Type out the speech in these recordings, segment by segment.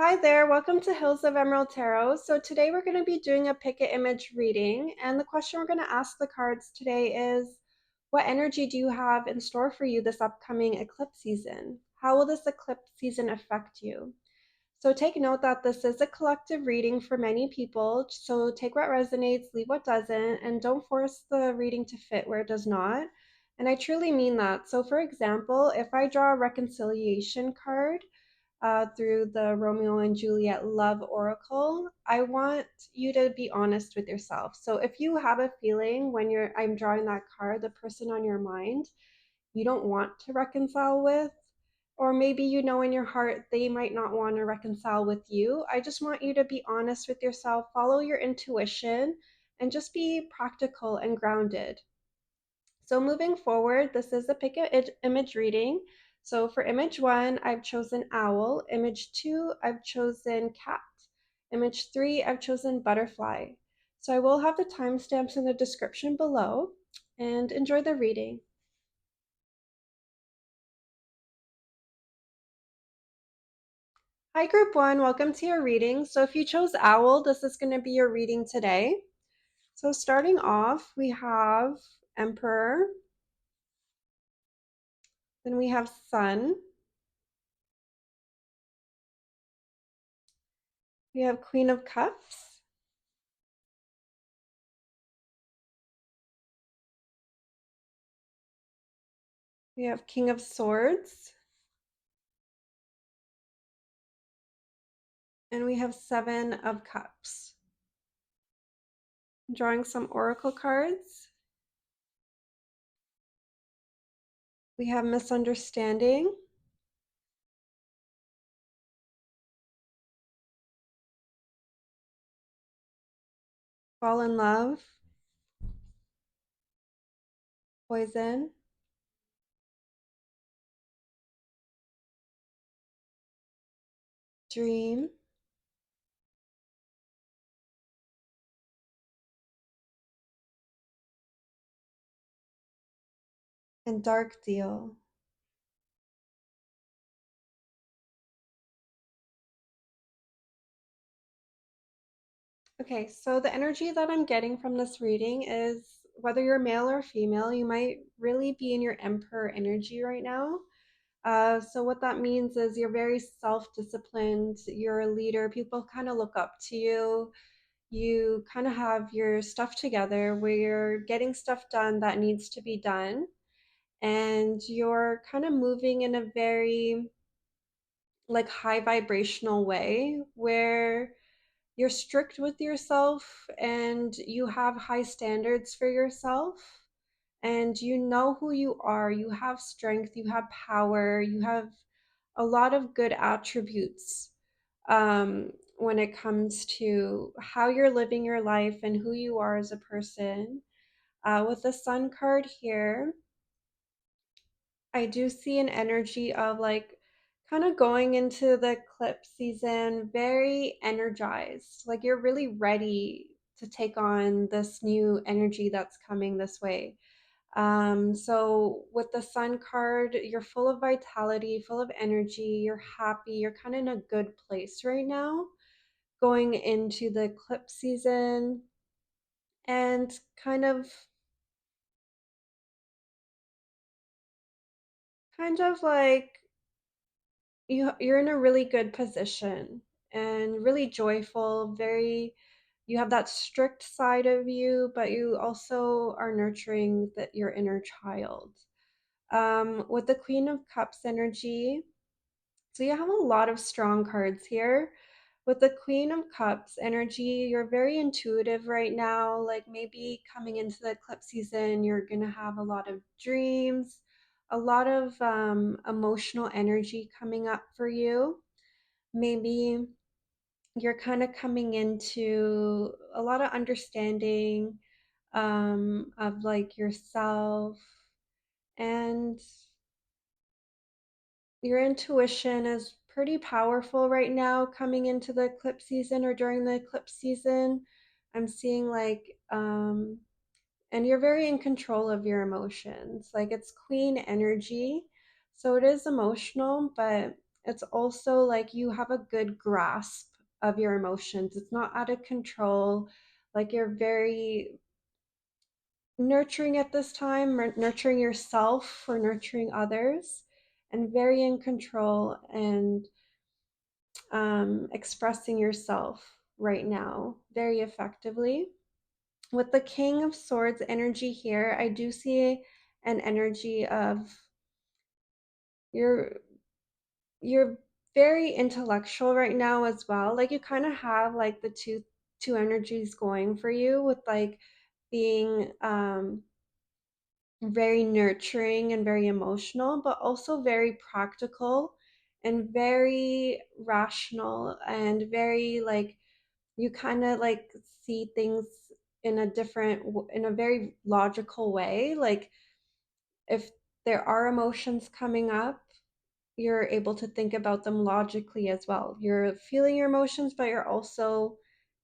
Hi there, welcome to Hills of Emerald Tarot. So today we're going to be doing a pick an image reading, and the question we're going to ask the cards today is, what energy do you have in store for you this upcoming eclipse season? How will this eclipse season affect you? So take note that this is a collective reading for many people, so take what resonates, leave what doesn't, and don't force the reading to fit where it does not. And I truly mean that. So for example, if I draw a reconciliation card, through the Romeo and Juliet Love Oracle, I want you to be honest with yourself. So if you have a feeling when I'm drawing that card, the person on your mind you don't want to reconcile with, or maybe you know in your heart they might not want to reconcile with you, I just want you to be honest with yourself, follow your intuition, and just be practical and grounded. So moving forward, this is a pick an image reading. So for image 1, I've chosen owl. Image 2, I've chosen cat. Image 3, I've chosen butterfly. So I will have the timestamps in the description below, and enjoy the reading. Hi group 1, welcome to your reading. So if you chose owl, this is going to be your reading today. So starting off, we have Emperor, then we have Sun, we have Queen of Cups, we have King of Swords, and we have Seven of Cups. I'm drawing some oracle cards. We have misunderstanding, fall in love, poison, dream, and dark deal. Okay, so the energy that I'm getting from this reading is whether you're male or female, you might really be in your emperor energy right now. So what that means is you're very self-disciplined, you're a leader, people kind of look up to you. You kind of have your stuff together where you're getting stuff done that needs to be done, and you're kind of moving in a very like high vibrational way where you're strict with yourself and you have high standards for yourself, and you know who you are. You have strength, you have power, you have a lot of good attributes when it comes to how you're living your life and who you are as a person. With the Sun card here, I do see an energy of like kind of going into the eclipse season very energized. Like you're really ready to take on this new energy that's coming this way. So with the Sun card, you're full of vitality, full of energy, you're happy, you're kind of in a good place right now going into the eclipse season, and kind of like you're in a really good position and really joyful, very you have that strict side of you, but you also are nurturing your inner child. With the Queen of Cups energy, so you have a lot of strong cards here. With the Queen of Cups energy, you're very intuitive right now. Like maybe coming into the eclipse season, you're going to have a lot of dreams, a lot of emotional energy coming up for you. Maybe you're kind of coming into a lot of understanding of like yourself, and your intuition is pretty powerful right now coming into the eclipse season or during the eclipse season. I'm seeing like and you're very in control of your emotions. Like it's queen energy. So it is emotional, but it's also like you have a good grasp of your emotions. It's not out of control. Like you're very nurturing at this time, nurturing yourself for nurturing others, and very in control and expressing yourself right now very effectively. With the King of Swords energy here, I do see an energy of you're you're very intellectual right now as well. Like you kind of have like the two energies going for you with like being very nurturing and very emotional, but also very practical and very rational and very like you kind of like see things in a different in a very logical way. Like if there are emotions coming up, you're able to think about them logically as well. You're feeling your emotions, but you're also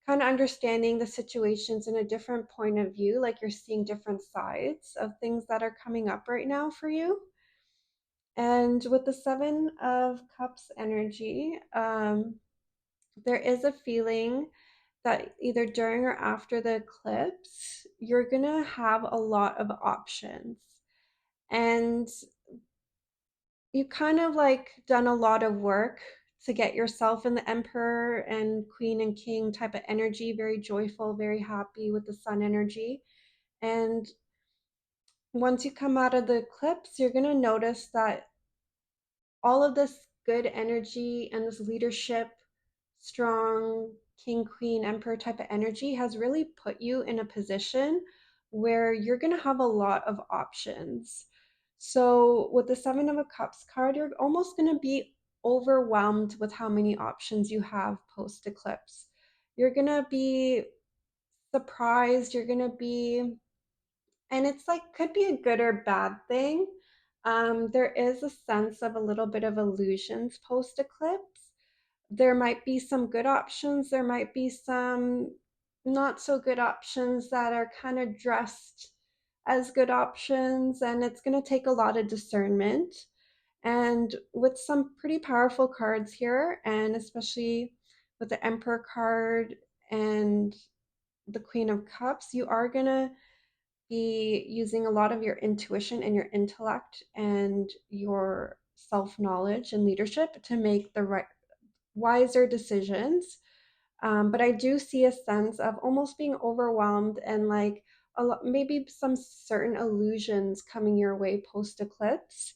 kind of understanding the situations in a different point of view. Like you're seeing different sides of things that are coming up right now for you. And with the Seven of Cups energy, there is a feeling that either during or after the eclipse, you're gonna have a lot of options. And you kind of like done a lot of work to get yourself in the Emperor and Queen and King type of energy, very joyful, very happy with the Sun energy. And once you come out of the eclipse, you're gonna notice that all of this good energy and this leadership, strong king, queen, emperor type of energy has really put you in a position where you're going to have a lot of options. So, with the Seven of Cups card, you're almost going to be overwhelmed with how many options you have post eclipse. You're going to be surprised, you're going to be and it's like could be a good or bad thing. There is a sense of a little bit of illusions post eclipse. There might be some good options, there might be some not so good options that are kind of dressed as good options, and it's going to take a lot of discernment. And with some pretty powerful cards here, and especially with the Emperor card and the Queen of Cups, you are going to be using a lot of your intuition and your intellect and your self knowledge and leadership to make the right, wiser decisions. But I do see a sense of almost being overwhelmed and like a lot, maybe some certain illusions coming your way post eclipse,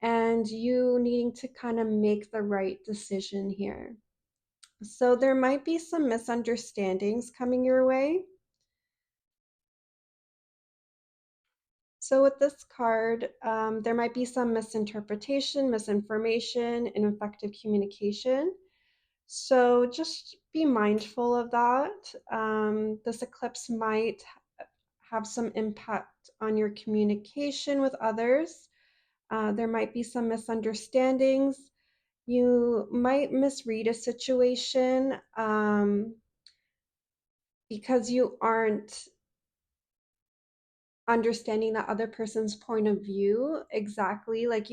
and you needing to kind of make the right decision here. So there might be some misunderstandings coming your way. So with this card, there might be some misinterpretation, misinformation, ineffective communication. So just be mindful of that. This eclipse might have some impact on your communication with others. There might be some misunderstandings. You might misread a situation because you aren't understanding that other person's point of view exactly. Like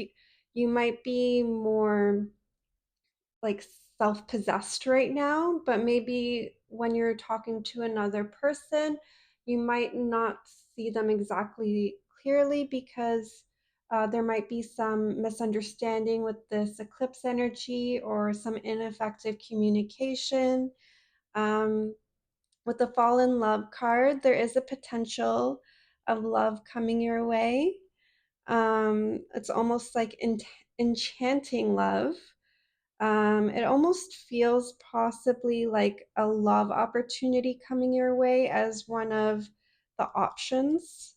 you might be more like self-possessed right now, but maybe when you're talking to another person, you might not see them exactly clearly because there might be some misunderstanding with this eclipse energy or some ineffective communication. Um, with the fall in love card, there is a potential of love coming your way. It's almost like enchanting love. It almost feels possibly like a love opportunity coming your way as one of the options.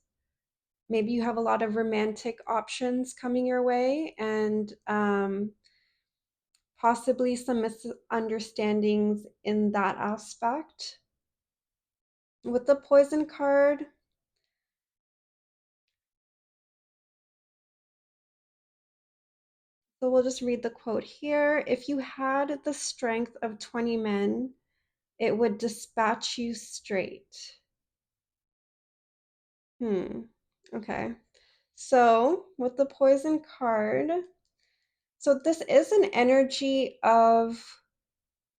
Maybe you have a lot of romantic options coming your way, and possibly some misunderstandings in that aspect. With the poison card, so we'll just read the quote here. If you had the strength of 20 men, it would dispatch you straight. Okay. So with the poison card, So this is an energy of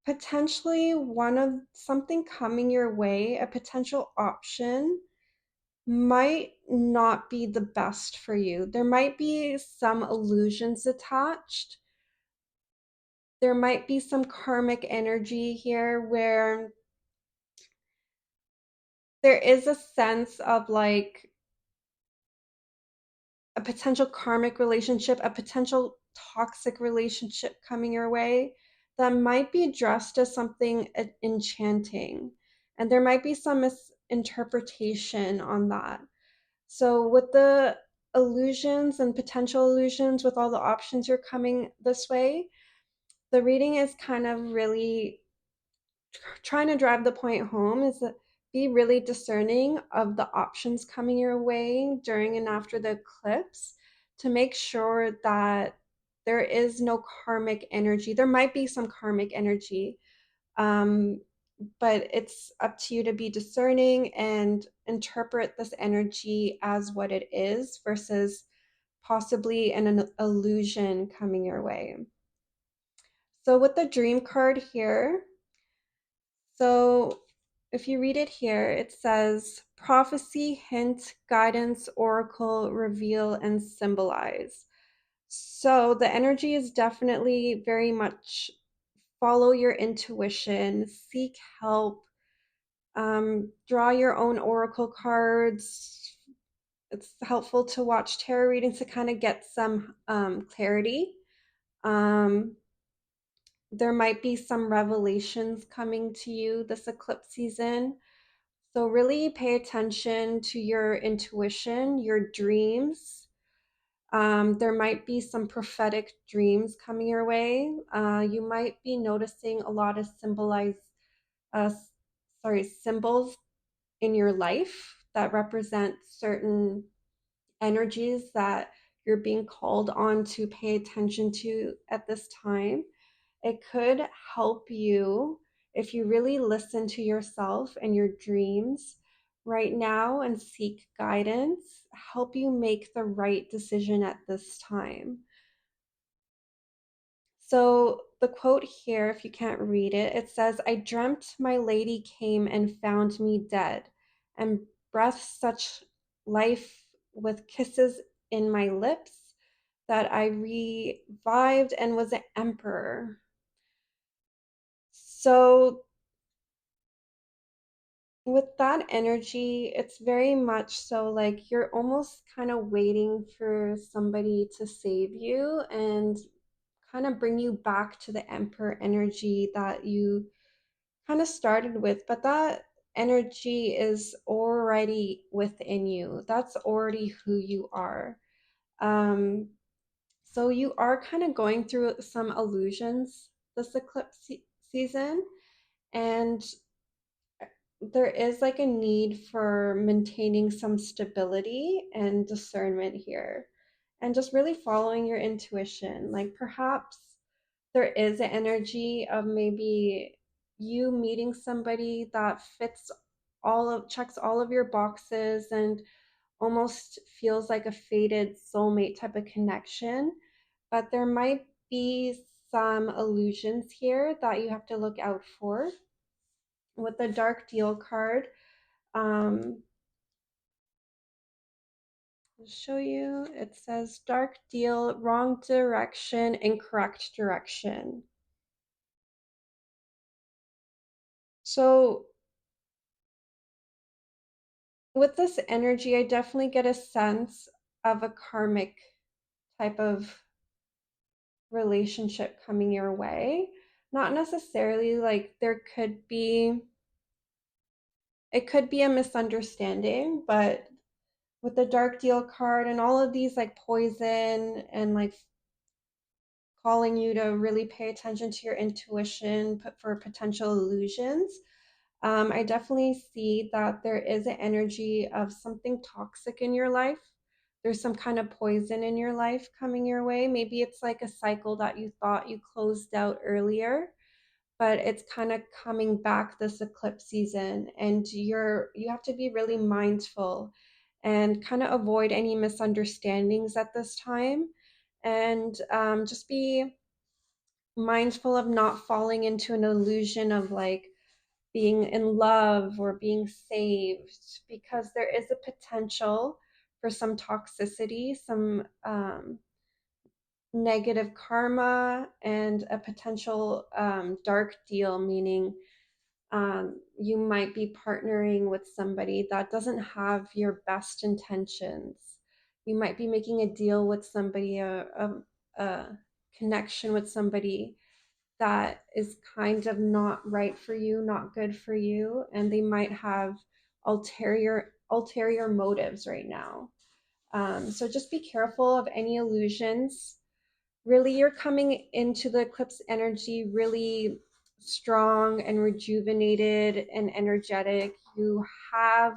potentially one of something coming your way, a potential option might not be the best for you. There might be some illusions attached. There might be some karmic energy here where there is a sense of like a potential karmic relationship, a potential toxic relationship coming your way that might be dressed as something enchanting. And there might be some misinterpretation on that. So, with the illusions and potential illusions, with all the options you're coming this way, the reading is kind of really trying to drive the point home is that be really discerning of the options coming your way during and after the eclipse to make sure that there is no karmic energy. There might be some karmic energy, um, but it's up to you to be discerning and interpret this energy as what it is versus possibly an illusion coming your way. So, with the dream card here, so if you read it here, it says prophecy, hint, guidance, oracle, reveal, and symbolize. So the energy is definitely very much follow your intuition, seek help, draw your own oracle cards. It's helpful to watch tarot readings to kind of get some clarity. Um, there might be some revelations coming to you this eclipse season. So, really pay attention to your intuition, your dreams. There might be some prophetic dreams coming your way. You might be noticing a lot of uh, symbols in your life that represent certain energies that you're being called on to pay attention to at this time. It could help you if you really listen to yourself and your dreams right now and seek guidance, help you make the right decision at this time. So, the quote here, if you can't read it, it says, I dreamt my lady came and found me dead, and breathed such life with kisses in my lips that I revived and was an emperor. So, with that energy, it's very much so like you're almost kind of waiting for somebody to save you and kind of bring you back to the emperor energy that you kind of started with. But that energy is already within you, that's already who you are. Um, so you are kind of going through some illusions this eclipse season, and there is like a need for maintaining some stability and discernment here and just really following your intuition. Like perhaps there is an energy of maybe you meeting somebody that fits checks all of your boxes and almost feels like a fated soulmate type of connection, but there might be some illusions here that you have to look out for. With the dark deal card, um, I'll show you. It says dark deal, wrong direction, incorrect direction. So with this energy, I definitely get a sense of a karmic type of relationship coming your way. Not necessarily like it could be a misunderstanding, but with the dark deal card and all of these like poison and like calling you to really pay attention to your intuition for potential illusions. I definitely see that there is an energy of something toxic in your life. There's some kind of poison in your life coming your way. Maybe it's like a cycle that you thought you closed out earlier, but it's kind of coming back this eclipse season, and you have to be really mindful and kind of avoid any misunderstandings at this time and just be mindful of not falling into an illusion of like being in love or being saved, because there is a potential for some toxicity, some negative karma, and a potential dark deal, meaning you might be partnering with somebody that doesn't have your best intentions. You might be making a deal with somebody, a connection with somebody that is kind of not right for you, not good for you, and they might have ulterior motives right now. So just be careful of any illusions. Really, you're coming into the eclipse energy really strong and rejuvenated and energetic. You have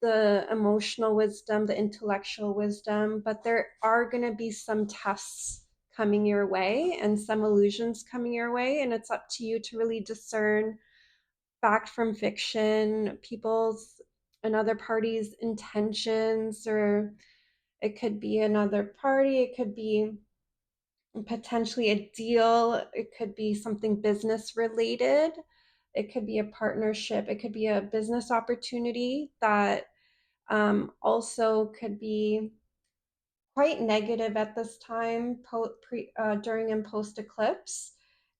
the emotional wisdom, the intellectual wisdom, but there are going to be some tests coming your way and some illusions coming your way. And it's up to you to really discern fact from fiction, people's another party's intentions, or it could be another party, it could be potentially a deal, it could be something business related, it could be a partnership, it could be a business opportunity that also could be quite negative at this time, during and post eclipse.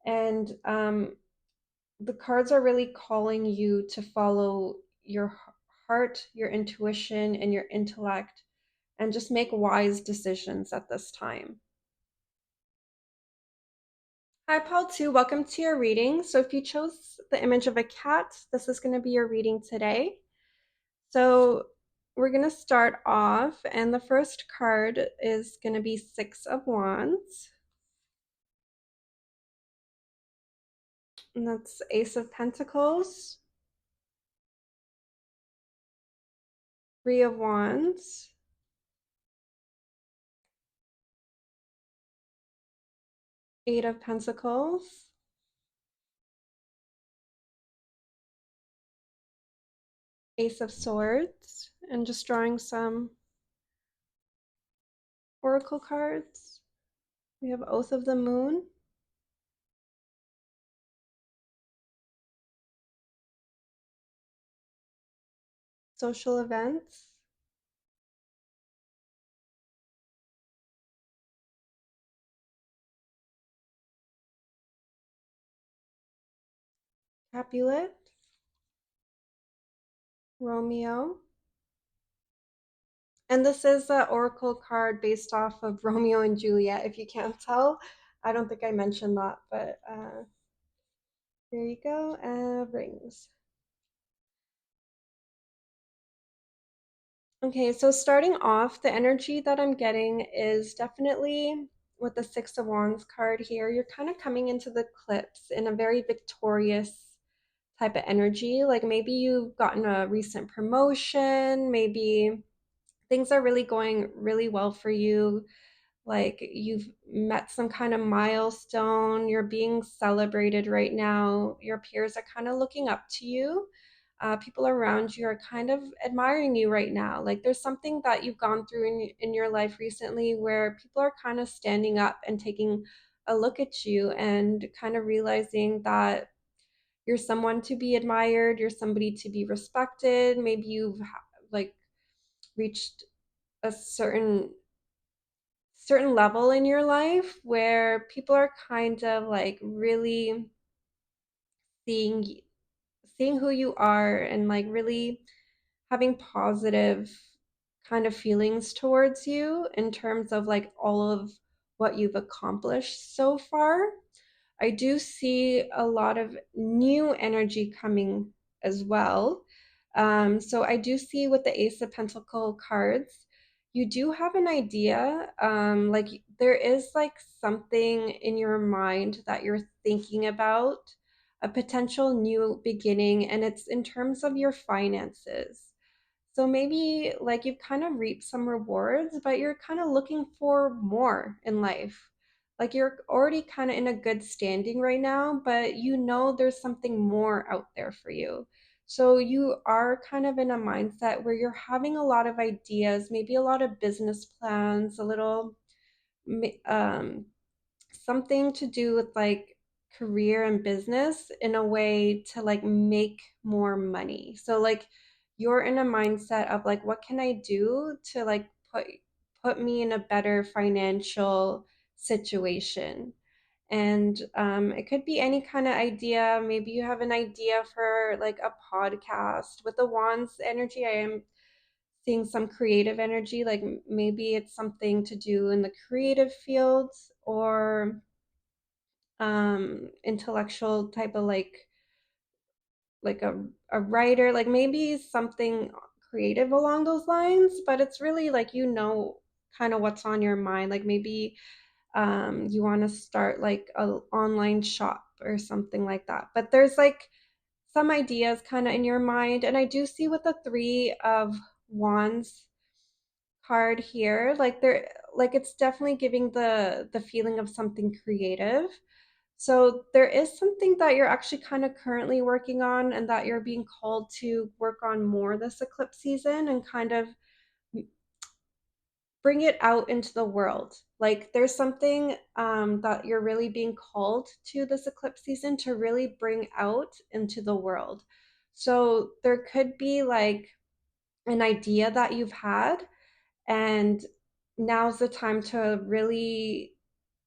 And the cards are really calling you to follow your heart, your intuition, and your intellect, and just make wise decisions at this time. Hi, Paul, too. Welcome to your reading. So, if you chose the image of a cat, this is going to be your reading today. So, we're going to start off, and the first card is going to be Six of Wands. And that's Ace of Pentacles, Three of Wands, Eight of Pentacles, Ace of Swords, and just drawing some oracle cards. We have Oath of the Moon, Social Events, Capulet, Romeo. And this is an oracle card based off of Romeo and Juliet, if you can't tell. I don't think I mentioned that, but there you go. Rings. Okay, so starting off, the energy that I'm getting is definitely with the Six of Wands card here. You're kind of coming into the eclipse in a very victorious type of energy. Like maybe you've gotten a recent promotion, maybe things are really going really well for you, like you've met some kind of milestone, you're being celebrated right now, your peers are kind of looking up to you, people around you are kind of admiring you right now. Like there's something that you've gone through in your life recently where people are kind of standing up and taking a look at you and kind of realizing that you're someone to be admired, you're somebody to be respected. Maybe you've like reached a certain level in your life where people are kind of like really seeing seeing who you are and like really having positive kind of feelings towards you in terms of like all of what you've accomplished so far. I do see a lot of new energy coming as well. So I do see with the Ace of Pentacle cards, you do have an idea. Like there is like something in your mind that you're thinking about, a potential new beginning, and it's in terms of your finances. So maybe like you've kind of reaped some rewards, but you're kind of looking for more in life. Like you're already kind of in a good standing right now, but you know there's something more out there for you. So you are kind of in a mindset where you're having a lot of ideas, maybe a lot of business plans, a little um, something to do with like career and business in a way to like make more money. So like you're in a mindset of like what can I do to like put me in a better financial situation. And it could be any kind of idea. Maybe you have an idea for like a podcast. With the wands energy, I am seeing some creative energy. Like maybe it's something to do in the creative fields or intellectual type of like a writer, like maybe something creative along those lines. But it's really like kind of what's on your mind. Like maybe you want to start like a online shop or something like that. But there's like some ideas kind of in your mind. And I do see with the three of wands card here, like there, like it's definitely giving the feeling of something creative. So there is something that you're actually kind of currently working on and that you're being called to work on more this eclipse season and kind of bring it out into the world. Like there's something that you're really being called to this eclipse season to really bring out into the world. So there could be like an idea that you've had, and now's the time to really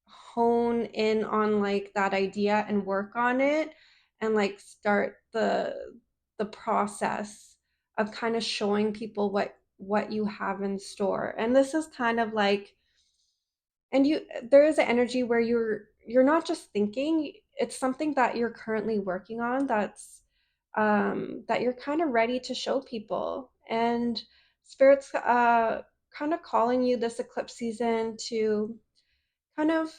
hone in on like that idea and work on it and like start the process of kind of showing people what you have in store. And this is kind of like, and you, there is an energy where you're not just thinking, it's something that you're currently working on that's that you're kind of ready to show people. And spirits kind of calling you this eclipse season to kind of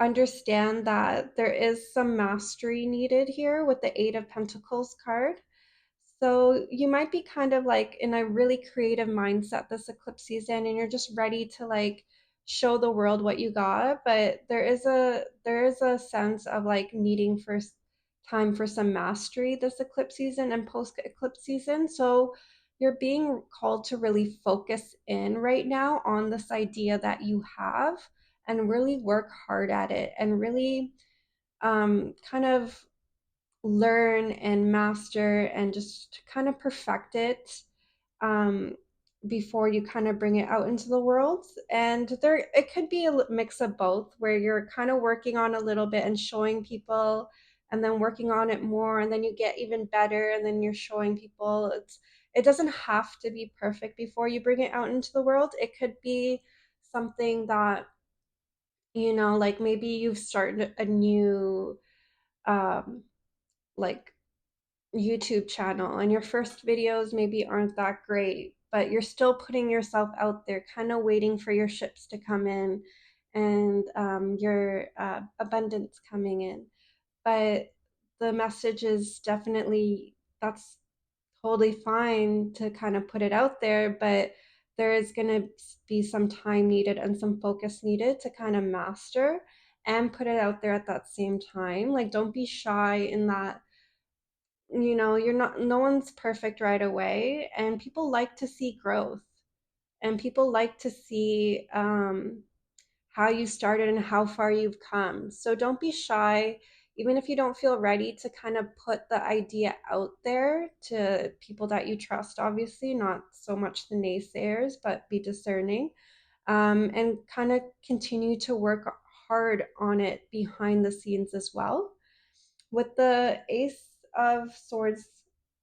understand that there is some mastery needed here with the Eight of Pentacles card. So you might be kind of like in a really creative mindset this eclipse season, and you're just ready to like show the world what you got. But there is a sense of like needing first time for some mastery this eclipse season and post eclipse season. So you're being called to really focus in right now on this idea that you have and really work hard at it and really kind of learn and master and just kind of perfect it um, before you kind of bring it out into the world. And there, it could be a mix of both, where you're kind of working on a little bit and showing people, and then working on it more, and then you get even better, and then you're showing people. It doesn't have to be perfect before you bring it out into the world. It could be something that like maybe you've started a new um, like YouTube channel, and your first videos maybe aren't that great, but you're still putting yourself out there, kind of waiting for your ships to come in and your abundance coming in. But the message is definitely that's totally fine to kind of put it out there, but there is going to be some time needed and some focus needed to kind of master and put it out there at that same time. Like, don't be shy in that you're not, no one's perfect right away, and people like to see growth, and people like to see how you started and how far you've come. So don't be shy, even if you don't feel ready to kind of put the idea out there to people that you trust, obviously, not so much the naysayers, but be discerning, and kind of continue to work hard on it behind the scenes as well. With the Ace of Swords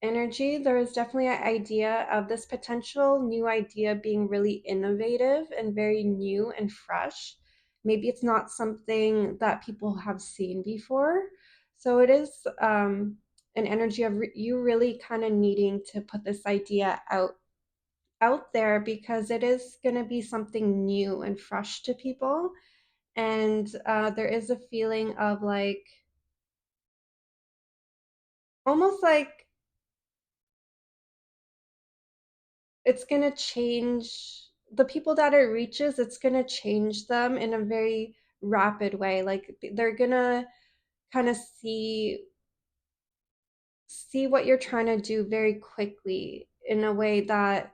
energy, there is definitely an idea of this potential new idea being really innovative and very new and fresh. Maybe it's not something that people have seen before. So it is an energy of you really kind of needing to put this idea out there, because it is going to be something new and fresh to people. And there is a feeling of like almost like it's going to change the people that it reaches. It's going to change them in a very rapid way. Like they're going to kind of see what you're trying to do very quickly in a way that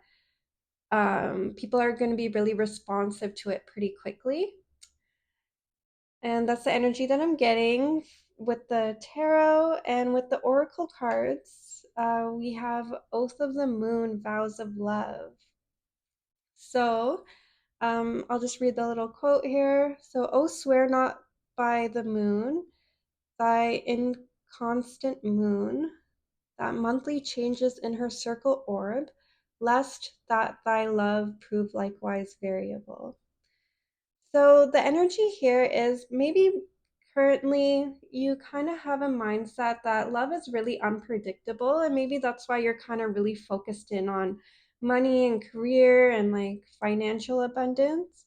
People are going to be really responsive to it pretty quickly. And that's the energy that I'm getting with the tarot. And with the oracle cards, we have Oath of the Moon, Vows of Love. So I'll just read the little quote here. So, oh, swear not by the moon, thy inconstant moon, that monthly changes in her circle orb, lest that thy love prove likewise variable. So the energy here is maybe currently you kind of have a mindset that love is really unpredictable, and maybe that's why you're kind of really focused in on money and career and like financial abundance.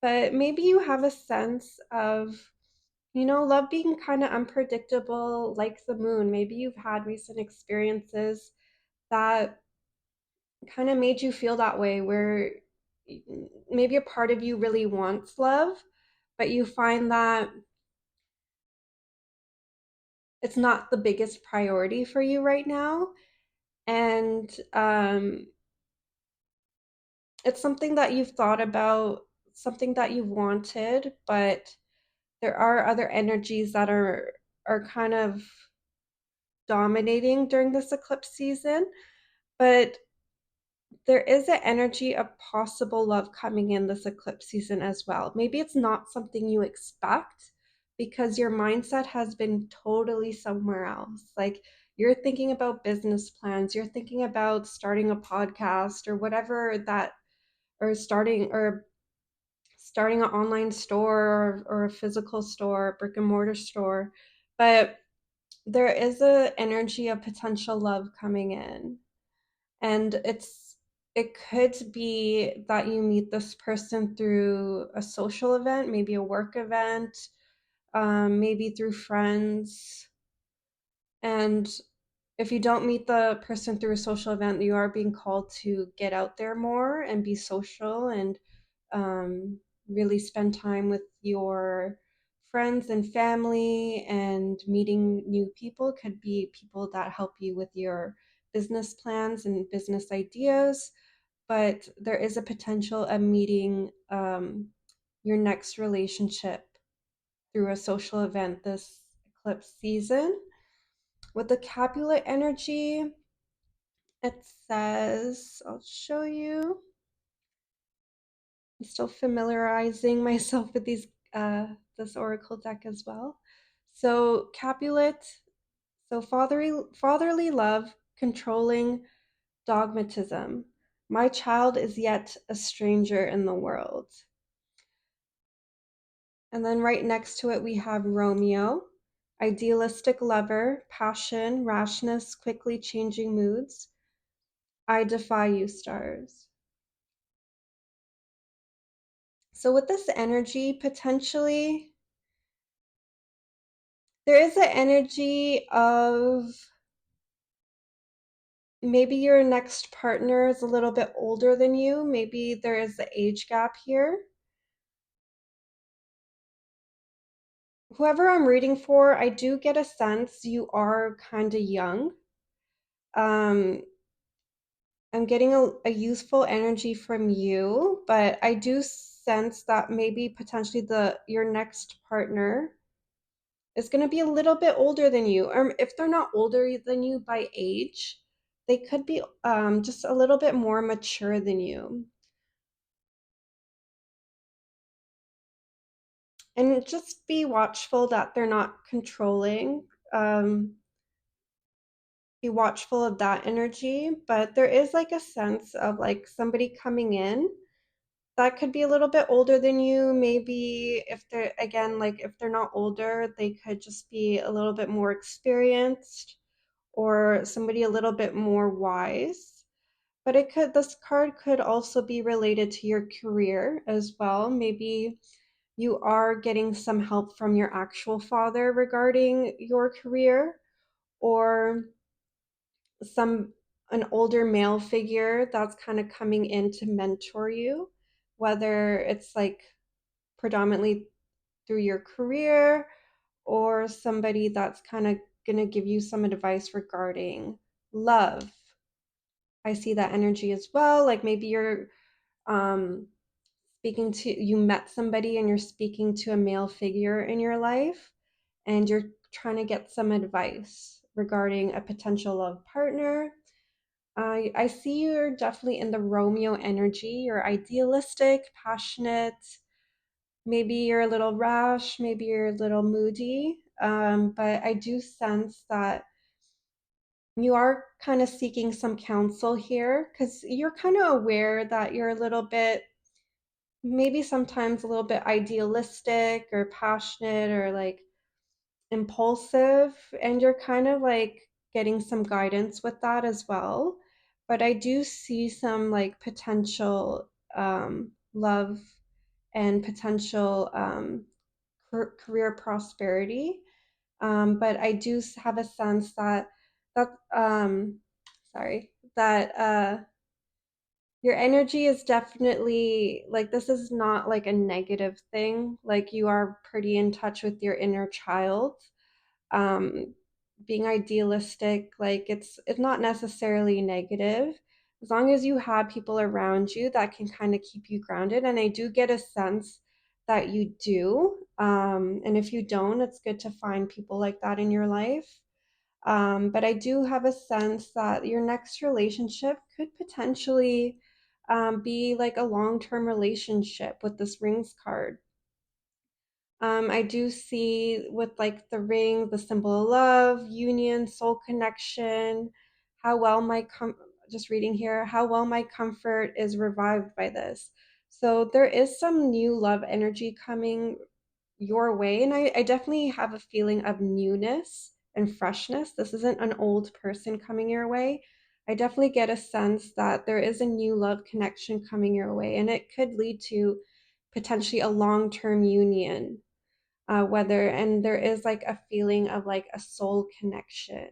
But maybe you have a sense of, love being kind of unpredictable like the moon. Maybe you've had recent experiences that kind of made you feel that way, where maybe a part of you really wants love, but you find that it's not the biggest priority for you right now. And it's something that you've thought about, something that you've wanted, but there are other energies that are kind of dominating during this eclipse season. But there is an energy of possible love coming in this eclipse season as well. Maybe it's not something you expect because your mindset has been totally somewhere else. Like you're thinking about business plans, you're thinking about starting a podcast or whatever that, or starting an online store or a physical store, brick and mortar store. But there is a energy of potential love coming in, and it could be that you meet this person through a social event, maybe a work event, maybe through friends. And if you don't meet the person through a social event, you are being called to get out there more and be social and really spend time with your friends and family, and meeting new people. Could be people that help you with your business plans and business ideas, but there is a potential of meeting your next relationship through a social event this eclipse season. With the Capulet energy, it says, I'll show you. I'm still familiarizing myself with this oracle deck as well. So Capulet, so fatherly love, controlling dogmatism. My child is yet a stranger in the world. And then right next to it we have Romeo, idealistic lover, passion, rashness, quickly changing moods. I defy you, stars. So with this energy, potentially, there is an energy of maybe your next partner is a little bit older than you. Maybe there is the age gap here. Whoever I'm reading for, I do get a sense you are kind of young. Um, I'm getting a youthful energy from you, but I do sense that maybe potentially your next partner is going to be a little bit older than you, or if they're not older than you by age, they could be just a little bit more mature than you. And just be watchful that they're not controlling. Be watchful of that energy, but there is like a sense of like somebody coming in that could be a little bit older than you. Maybe if they're, again, like if they're not older, they could just be a little bit more experienced or somebody a little bit more wise. But this card could also be related to your career as well. Maybe you are getting some help from your actual father regarding your career, or an older male figure that's kind of coming in to mentor you, whether it's like predominantly through your career, or somebody that's kind of going to give you some advice regarding love. I see that energy as well. Like maybe um, speaking to you met somebody and you're speaking to a male figure in your life and you're trying to get some advice regarding a potential love partner. I see you're definitely in the Romeo energy. You're idealistic, passionate. Maybe you're a little rash, maybe you're a little moody. But I do sense that you are kind of seeking some counsel here because you're kind of aware that you're a little bit, maybe sometimes a little bit idealistic or passionate or like impulsive, and you're kind of like getting some guidance with that as well. But I do see some like potential love and potential career prosperity. But I do have a sense that that sorry that your energy is definitely like, this is not like a negative thing. Like you are pretty in touch with your inner child. um Being idealistic, like it's not necessarily negative as long as you have people around you that can kind of keep you grounded, and I do get a sense that you do. And if you don't, it's good to find people like that in your life. But I do have a sense that your next relationship could potentially be like a long-term relationship with this rings card. I do see with like the ring, the symbol of love, union, soul connection, how well just reading here, how well my comfort is revived by this. So there is some new love energy coming your way, and I definitely have a feeling of newness and freshness. This isn't an old person coming your way. I definitely get a sense that there is a new love connection coming your way, and it could lead to potentially a long-term union, whether and there is like a feeling of like a soul connection.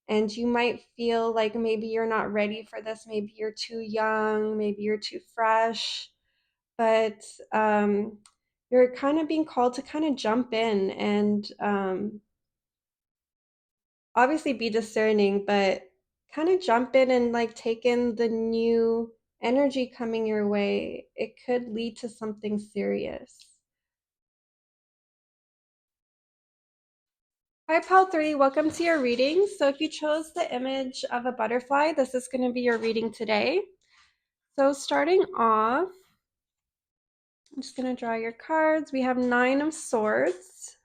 And you might feel like maybe you're not ready for this, maybe you're too young, maybe you're too fresh, but you're kind of being called to kind of jump in and obviously be discerning, but kind of jump in and like take in the new energy coming your way. It could lead to something serious. Hi, Pal 3. Welcome to your reading. So, if you chose the image of a butterfly, this is going to be your reading today. So, starting off, I'm just going to draw your cards. We have 9 of Swords,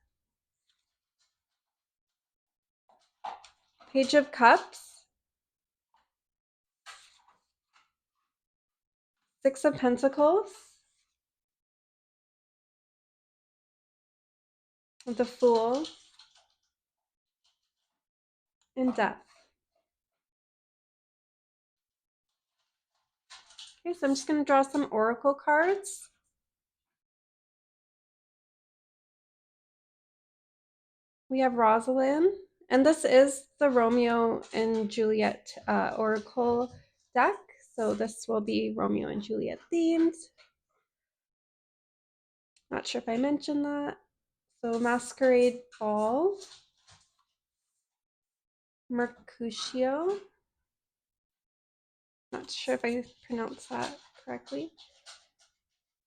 Page of Cups, 6 of Pentacles, the Fool, and Death. Okay, so I'm just going to draw some oracle cards. We have Rosalind, and this is the Romeo and Juliet oracle deck. So this will be Romeo and Juliet themed. Not sure if I mentioned that. So Masquerade Ball, Mercutio. Not sure if I pronounced that correctly.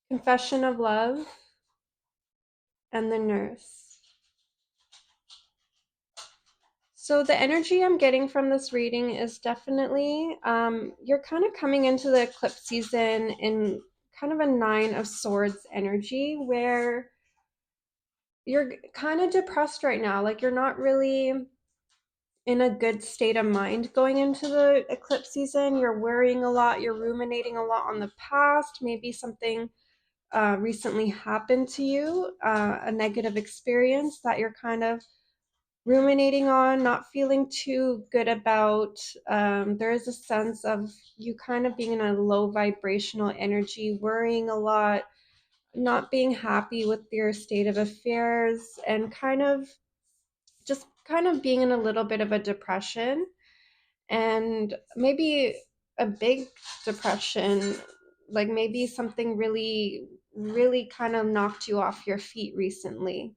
Confession of Love, and the Nurse. So the energy I'm getting from this reading is definitely you're kind of coming into the eclipse season in kind of a 9 of Swords energy where you're kind of depressed right now. Like you're not really in a good state of mind going into the eclipse season. You're worrying a lot, you're ruminating a lot on the past, maybe something recently happened to you, a negative experience that you're kind of ruminating on, not feeling too good about. There is a sense of you kind of being in a low vibrational energy, worrying a lot, not being happy with your state of affairs, and kind of just kind of being in a little bit of a depression, and maybe a big depression, like maybe something really, really kind of knocked you off your feet recently,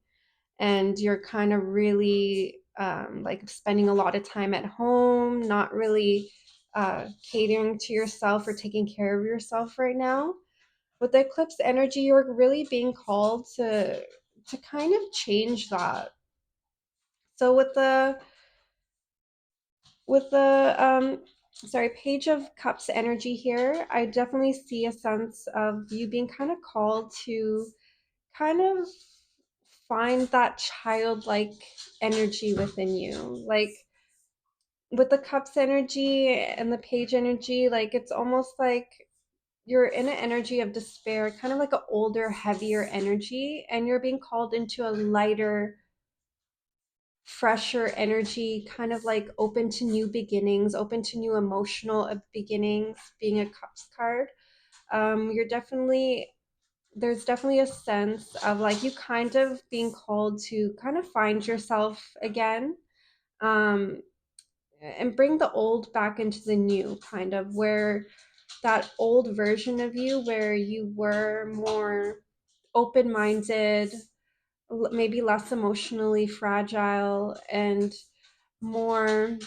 and you're kind of really like spending a lot of time at home, not really catering to yourself or taking care of yourself right now. With the eclipse energy, you're really being called to kind of change that. So with the page of cups energy here, I definitely see a sense of you being kind of called to kind of find that childlike energy within you. Like with the cups energy and the page energy, like it's almost like you're in an energy of despair, kind of like an older, heavier energy, and you're being called into a lighter, fresher energy, kind of like open to new beginnings, open to new emotional beginnings, being a cups card. You're definitely, there's definitely a sense of like you kind of being called to kind of find yourself again, um, and bring the old back into the new, kind of where that old version of you where you were more open-minded, maybe less emotionally fragile, and more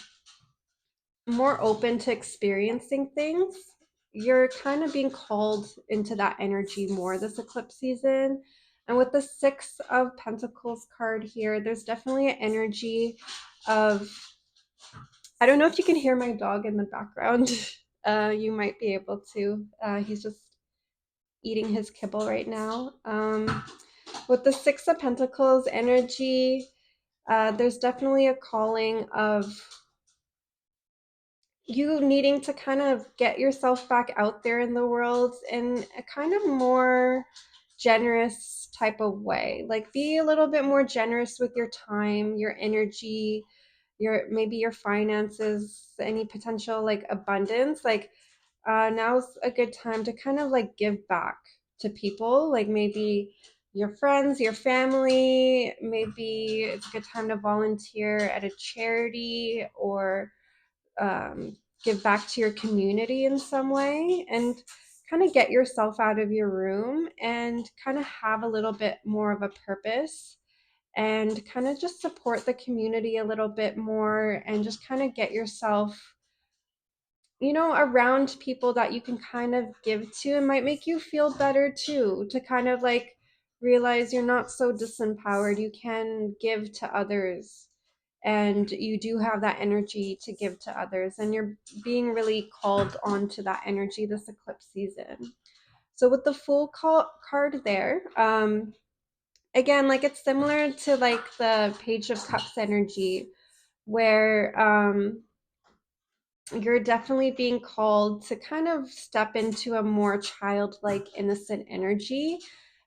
more open to experiencing things. You're kind of being called into that energy more this eclipse season. And with the Six of Pentacles card here, there's definitely an energy of, I don't know if you can hear my dog in the background. You might be able to. He's just eating his kibble right now. With the Six of Pentacles energy, there's definitely a calling of you needing to kind of get yourself back out there in the world in a kind of more generous type of way. Like be a little bit more generous with your time, your energy, your maybe your finances, any potential like abundance. Like now's a good time to kind of like give back to people, like maybe your friends, your family. Maybe it's a good time to volunteer at a charity or give back to your community in some way, and kind of get yourself out of your room and kind of have a little bit more of a purpose, and kind of just support the community a little bit more, and just kind of get yourself, around people that you can kind of give to, and might make you feel better too, to kind of like realize you're not so disempowered. You can give to others, and you do have that energy to give to others, and you're being really called onto that energy this eclipse season. So with the Fool card there, again, like it's similar to like the Page of Cups energy, where you're definitely being called to kind of step into a more childlike, innocent energy.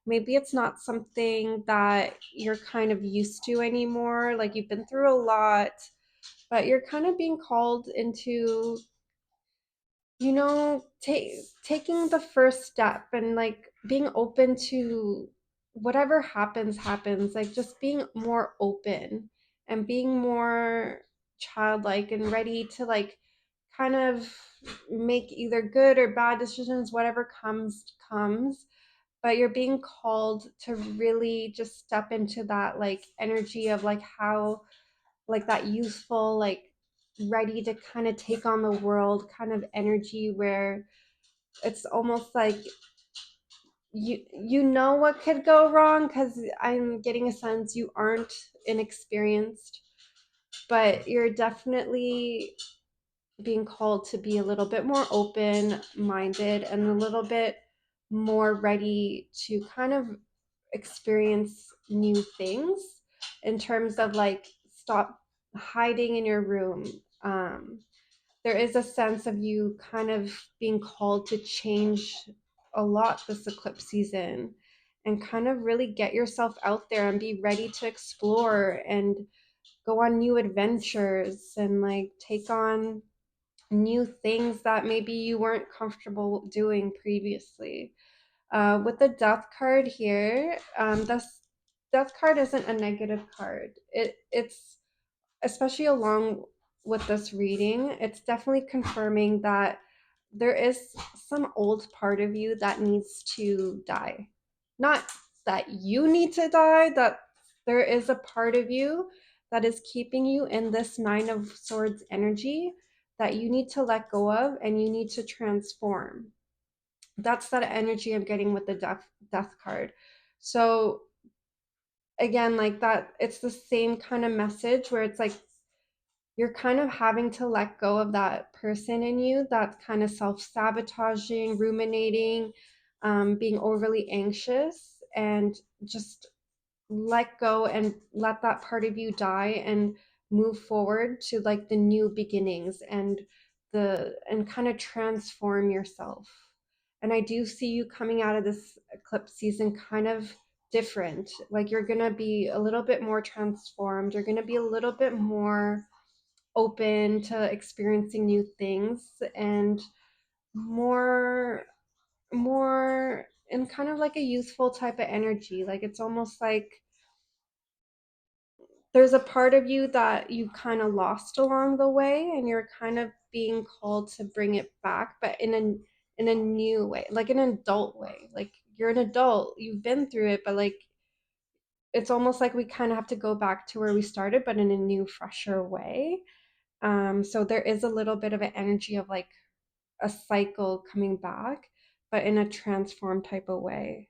Maybe it's not something that you're kind of used to anymore. Like you've been through a lot, but you're kind of being called into, taking the first step and like being open to whatever happens, like just being more open and being more childlike and ready to like kind of make either good or bad decisions, whatever comes. But you're being called to really just step into that like energy of like how, like that youthful, like ready to kind of take on the world kind of energy, where it's almost like you know what could go wrong, because I'm getting a sense you aren't inexperienced, but you're definitely being called to be a little bit more open minded and a little bit more ready to kind of experience new things, in terms of like stop hiding in your room. um there is a sense of you kind of being called to change a lot this eclipse season, and kind of really get yourself out there and be ready to explore and go on new adventures, and like take on new things that maybe you weren't comfortable doing previously. With the Death card here, this Death card isn't a negative card. It's especially along with this reading, it's definitely confirming that there is some old part of you that needs to die. Not that you need to die, that there is a part of you that is keeping you in this Nine of Swords energy that you need to let go of and you need to transform. That's that energy I'm getting with the death card. So again, like that, it's the same kind of message where it's like you're kind of having to let go of that person in you that's kind of self-sabotaging, ruminating, being overly anxious, and just let go and let that part of you die and move forward to like the new beginnings and kind of transform yourself. And I do see you coming out of this eclipse season kind of different. Like you're going to be a little bit more transformed. You're going to be a little bit more open to experiencing new things and more in kind of like a youthful type of energy. Like it's almost like there's a part of you that you kind of lost along the way and you're kind of being called to bring it back, but in a new way, like an adult way. Like you're an adult, you've been through it, but like it's almost like we kind of have to go back to where we started, but in a new, fresher way. So there is a little bit of an energy of like a cycle coming back, but in a transformed type of way.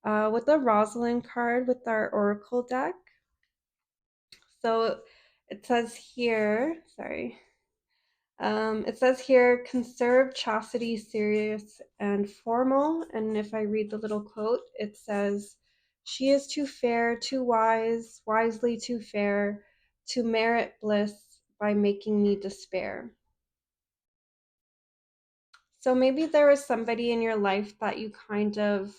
With the Rosalind card with our Oracle deck, so it says here, sorry, it says here, conserve chastity, serious and formal. And if I read the little quote, it says, she is too fair, too wise, wisely too fair, to merit bliss by making me despair. So maybe there is somebody in your life that you kind of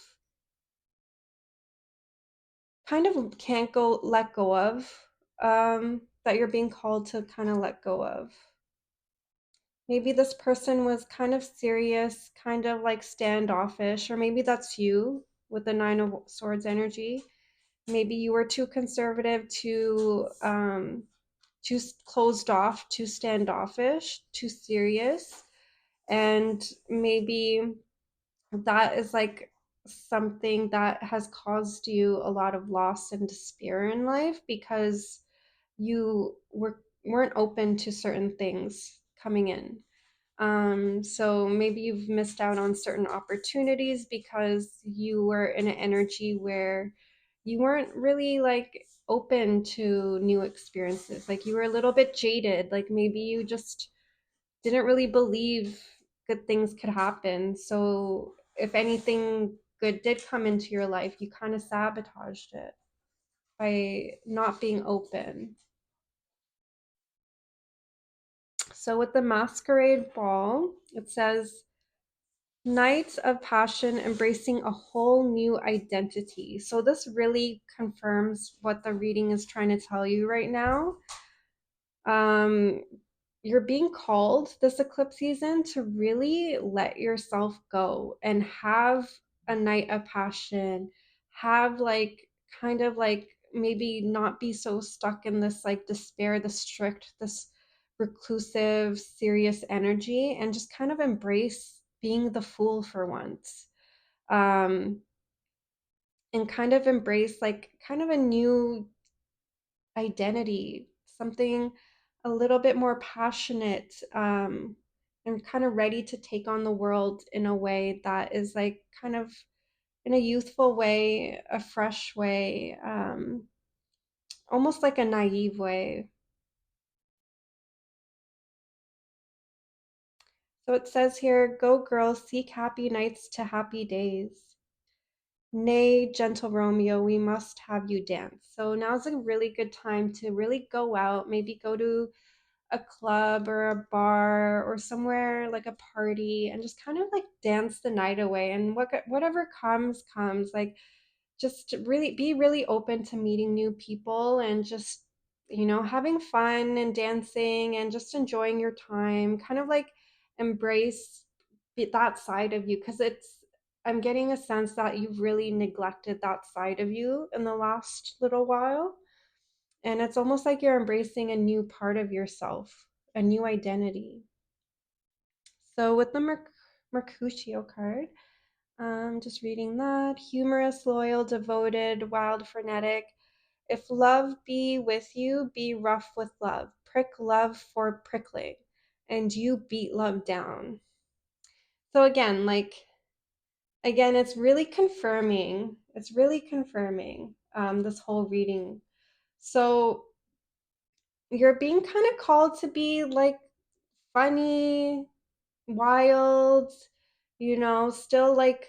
can't go let go of, that you're being called to kind of let go of. Maybe this person was kind of serious, kind of like standoffish, or maybe that's you with the Nine of Swords energy. Maybe you were too conservative, too closed off, too standoffish, too serious, and maybe that is like something that has caused you a lot of loss and despair in life because weren't open to certain things coming in. So maybe you've missed out on certain opportunities because you were in an energy where you weren't really like open to new experiences. Like you were a little bit jaded. Like maybe you just didn't really believe good things could happen. So if anything good did come into your life, you kind of sabotaged it by not being open. So with the masquerade ball, it says, nights of passion embracing a whole new identity. So this really confirms what the reading is trying to tell you right now. Um, you're being called this eclipse season to really let yourself go and have a night of passion, have like kind of like maybe not be so stuck in this like despair, the strict, this reclusive, serious energy, and just kind of embrace being the fool for once. Um, and kind of embrace like kind of a new identity, something a little bit more passionate, and kind of ready to take on the world in a way that is like kind of in a youthful way, a fresh way, almost like a naive way. So it says here, go girls, seek happy nights to happy days. Nay, gentle Romeo, we must have you dance. So now's a really good time to really go out, maybe go to a club or a bar or somewhere like a party and just kind of like dance the night away, and whatever comes, like just really be really open to meeting new people and just having fun and dancing and just enjoying your time, kind of like embrace that side of you, because I'm getting a sense that you've really neglected that side of you in the last little while, and it's almost like you're embracing a new part of yourself, a new identity. So with the Mercutio card, just reading that. Humorous, loyal, devoted, wild, frenetic. If love be with you, be rough with love. Prick love for prickling. and you beat love down. So again, it's really confirming. It's really confirming this whole reading. So you're being kind of called to be like funny, wild, still like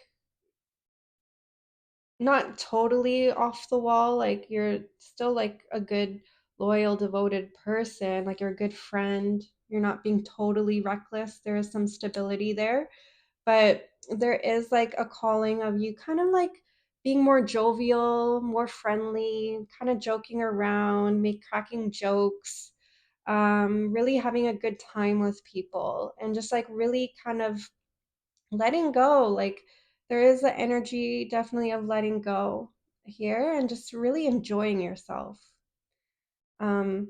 not totally off the wall. Like you're still like a good, loyal, devoted person. Like you're a good friend. You're not being totally reckless. There is some stability there, but there is like a calling of you kind of like being more jovial, more friendly, kind of joking around, make cracking jokes, really having a good time with people, and just like really kind of letting go. Like there is the energy definitely of letting go here and just really enjoying yourself. Um,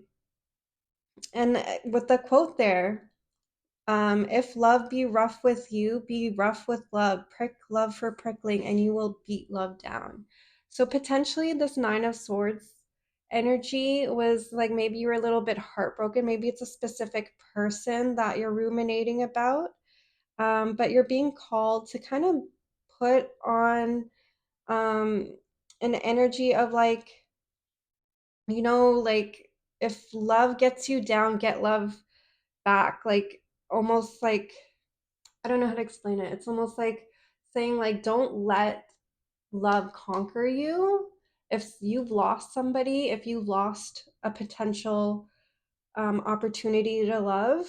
and with the quote there, if love be rough with you, be rough with love. Prick love for prickling, and you will beat love down. So potentially, this Nine of Swords energy was like maybe you were a little bit heartbroken. Maybe it's a specific person that you're ruminating about, but you're being called to kind of put on um, an energy of like, like if love gets you down, get love back. Like almost like, I don't know how to explain it. It's almost like saying like don't let love conquer you. If you've lost somebody, if you lost a potential opportunity to love,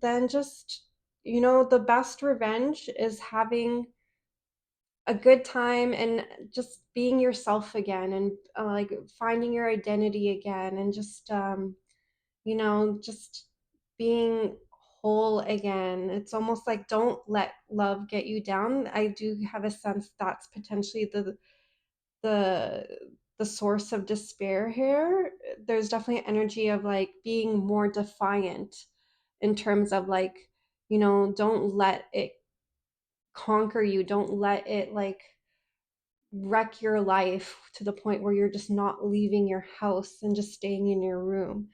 then just the best revenge is having a good time and just being yourself again, and like finding your identity again, and just being whole again. It's almost like don't let love get you down. I do have a sense that's potentially the the source of despair here. There's definitely energy of like being more defiant in terms of like, don't let it conquer you. Don't let it like wreck your life to the point where you're just not leaving your house and just staying in your room.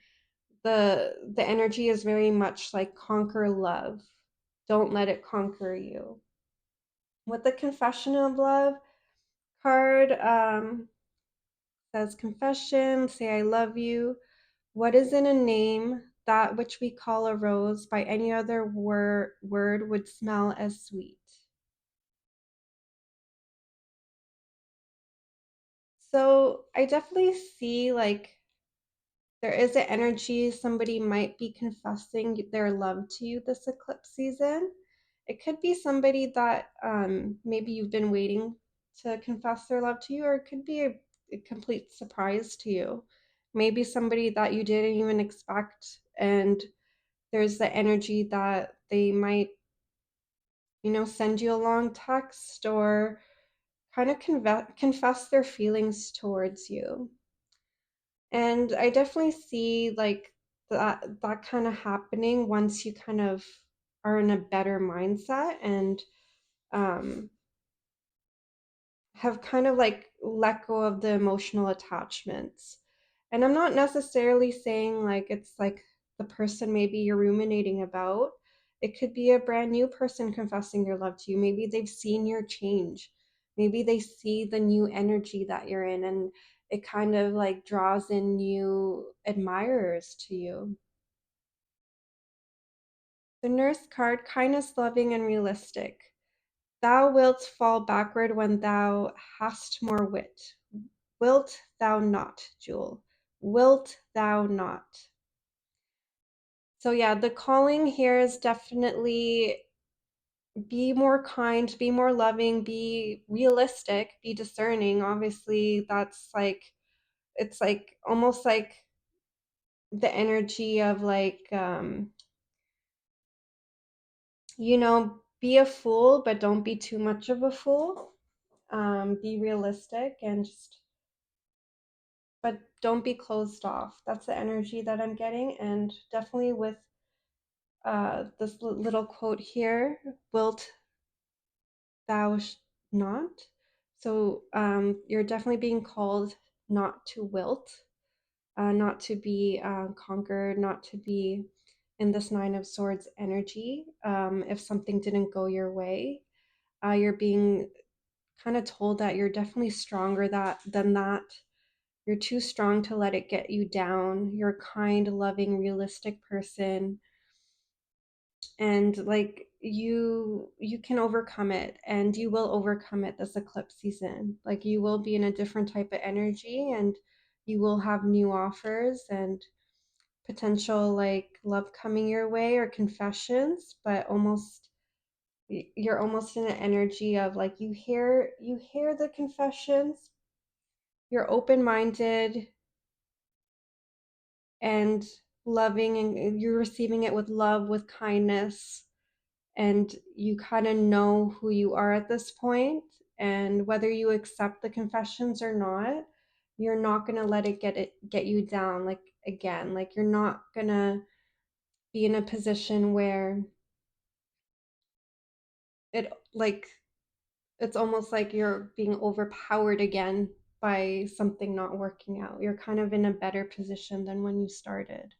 The energy is very much like conquer love. Don't let it conquer you. With the confession of love card, says confession, say I love you. What is in a name that which we call a rose by any other word would smell as sweet? So I definitely see like there is an energy somebody might be confessing their love to you this eclipse season. It could be somebody that maybe you've been waiting to confess their love to you, or it could be a complete surprise to you. Maybe somebody that you didn't even expect, and there's the energy that they might, send you a long text or kind of confess their feelings towards you. And I definitely see like that kind of happening once you kind of are in a better mindset and um, have kind of like let go of the emotional attachments. And I'm not necessarily saying like it's like the person maybe you're ruminating about. It could be a brand new person confessing their love to you. Maybe they've seen your change. Maybe they see the new energy that you're in, and it kind of like draws in new admirers to you. The Nurse card, kindness, loving, and realistic. Thou wilt fall backward when thou hast more wit. Wilt thou not, Jewel? Wilt thou not? So yeah, the calling here is definitely be more kind, be more loving, be realistic, be discerning. Obviously, that's like it's like almost like the energy of like be a fool, but don't be too much of a fool. Be realistic and just but don't be closed off. That's the energy that I'm getting, and definitely with this little quote here, wilt thou not? So you're definitely being called not to wilt, not to be conquered, not to be in this Nine of Swords energy. If something didn't go your way, you're being kind of told that you're definitely stronger than that. You're too strong to let it get you down. You're a kind, loving, realistic person, and like you can overcome it, and you will overcome it this eclipse season. Like you will be in a different type of energy, and you will have new offers and potential like love coming your way or confessions, but almost you're almost in an energy of like you hear the confessions, you're open-minded and loving, and you're receiving it with love, with kindness, and you kind of know who you are at this point. And whether you accept the confessions or not, you're not going to let it get you down. Like again, like you're not going to be in a position where it like it's almost like you're being overpowered again by something not working out. You're kind of in a better position than when you started.